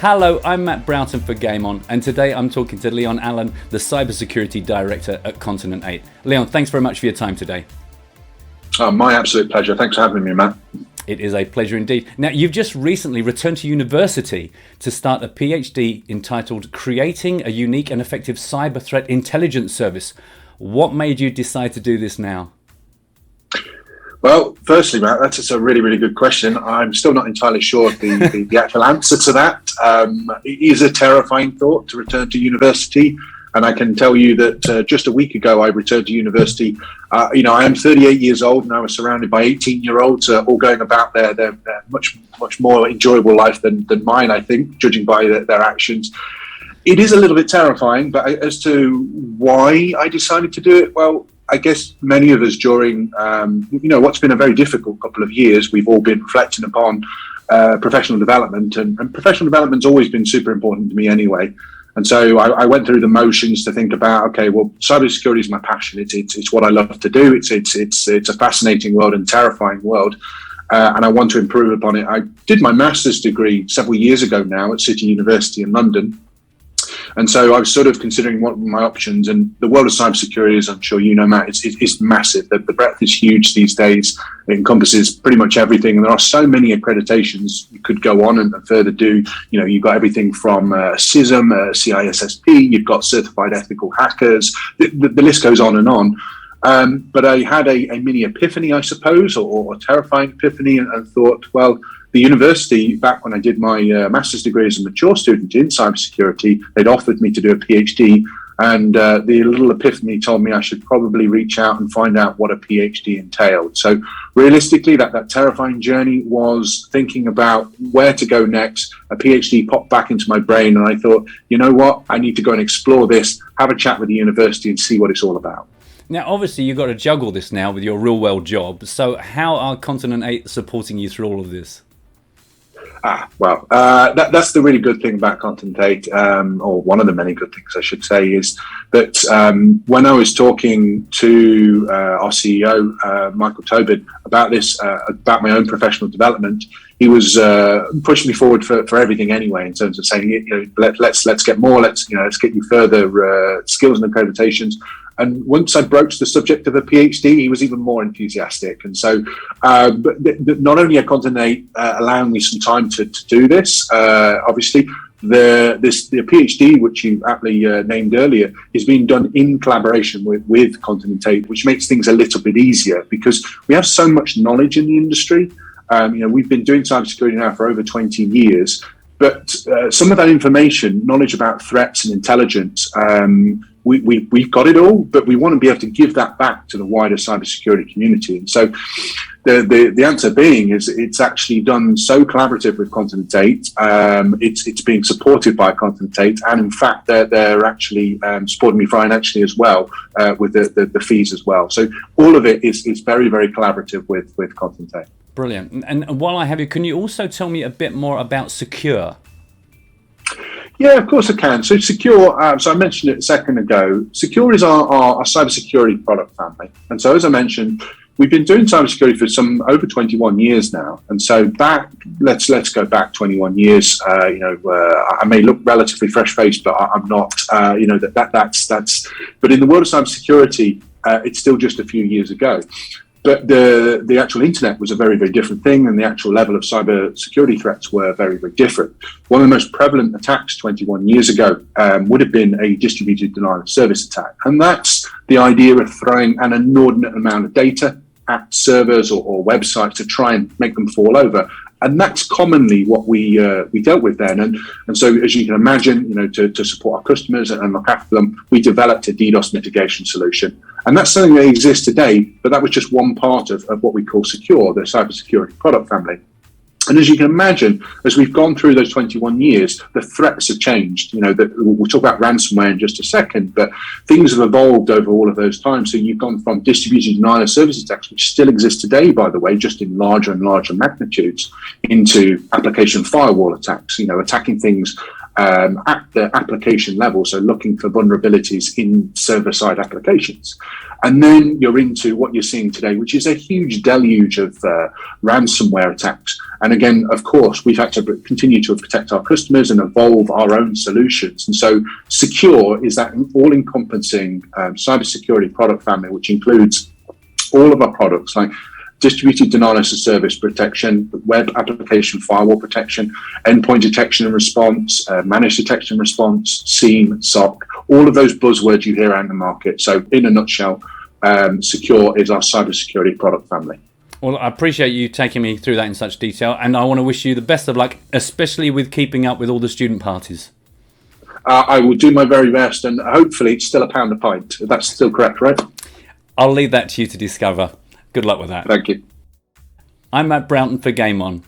Hello, I'm Matt Broughton for Game On, and today I'm talking to Leon Allen, the Cybersecurity Director at Continent 8. Leon, thanks very much for your time today. My absolute pleasure. Thanks for having me, Matt. It is a pleasure indeed. Now, you've just recently returned to university to start a PhD entitled Creating a Unique and Effective Cyber Threat Intelligence Service. What made you decide to do this now? Well, firstly, Matt, that's a really, really good question. I'm still not entirely sure of the actual answer to that. It is a terrifying thought to return to university. And I can tell you that just a week ago, I returned to university. I am 38 years old and I was surrounded by 18-year-olds all going about their much more enjoyable life than mine, I think, judging by their actions. It is a little bit terrifying, but as to why I decided to do it, well, I guess many of us during, what's been a very difficult couple of years, we've all been reflecting upon professional development, and professional development's always been super important to me anyway. And so I went through the motions to think about, okay, well, cybersecurity is my passion. It's what I love to do. It's a fascinating world and terrifying world, and I want to improve upon it. I did my master's degree several years ago now at City University in London. And so I was sort of considering what were my options, and the world of cybersecurity, as I'm sure you know, Matt, it's massive. The breadth is huge these days. It encompasses pretty much everything, and there are so many accreditations you could go on and further do. You've got everything from CISM, CISSP, you've got certified ethical hackers. The list goes on and on. But I had a mini epiphany, I suppose, or a terrifying epiphany, and thought, well, the university, back when I did my master's degree as a mature student in cybersecurity, they'd offered me to do a PhD, and the little epiphany told me I should probably reach out and find out what a PhD entailed. So realistically, that terrifying journey was thinking about where to go next. A PhD popped back into my brain, and I thought, you know what, I need to go and explore this, have a chat with the university and see what it's all about. Now, obviously, you've got to juggle this now with your real-world job. So how are Continent 8 supporting you through all of this? That's the really good thing about Continent 8, or one of the many good things I should say, is that when I was talking to our CEO, Michael Tobin, about this, about my own professional development, he was pushing me forward for everything anyway, in terms of saying, let's get more, let's get you further skills and accreditations. And once I broached the subject of a PhD, he was even more enthusiastic. And so not only are Continent 8 allowing me some time to do this, obviously, the PhD, which you aptly named earlier, is being done in collaboration with Continent 8, which makes things a little bit easier because we have so much knowledge in the industry. We've been doing cybersecurity now for over 20 years, but some of that information, knowledge about threats and intelligence, we've got it all, but we want to be able to give that back to the wider cybersecurity community. And so the answer being is it's actually done so collaborative with Continent 8. It's being supported by Continent 8, and in fact they're actually supporting me financially as well with the fees as well. So all of it is very, very collaborative with Continent 8. Brilliant. And while I have you, can you also tell me a bit more about Secure? Yeah, of course I can. So Secure, so I mentioned it a second ago. Secure is our cybersecurity product family. And so as I mentioned, we've been doing cybersecurity for over 21 years now. And so let's go back 21 years. I may look relatively fresh-faced, but I'm not. That's. But in the world of cybersecurity, it's still just a few years ago. But the actual internet was a very, very different thing, and the actual level of cyber security threats were very, very different. One of the most prevalent attacks 21 years ago would have been a distributed denial of service attack. And that's the idea of throwing an inordinate amount of data at servers or websites to try and make them fall over. And that's commonly what we dealt with then. And so, as you can imagine, to support our customers and look after them, we developed a DDoS mitigation solution. And that's something that exists today, but that was just one part of what we call Secure, the cybersecurity product family. And as you can imagine, as we've gone through those 21 years, the threats have changed. We'll talk about ransomware in just a second, but things have evolved over all of those times. So you've gone from distributed denial of service attacks, which still exist today, by the way, just in larger and larger magnitudes, into application firewall attacks, attacking things at the application level, so looking for vulnerabilities in server-side applications. And then you're into what you're seeing today, which is a huge deluge of ransomware attacks. And again, of course, we've had to continue to protect our customers and evolve our own solutions. And so Secure is that all-encompassing cybersecurity product family, which includes all of our products like distributed denial as a service protection, web application firewall protection, endpoint detection and response, managed detection and response, SIEM, SOC, all of those buzzwords you hear out in the market. So in a nutshell, Secure is our cybersecurity product family. Well, I appreciate you taking me through that in such detail, and I want to wish you the best of luck, especially with keeping up with all the student parties. I will do my very best, and hopefully it's still £1 a pint. That's still correct, right? I'll leave that to you to discover. Good luck with that. Thank you. I'm Matt Brownton for Game On.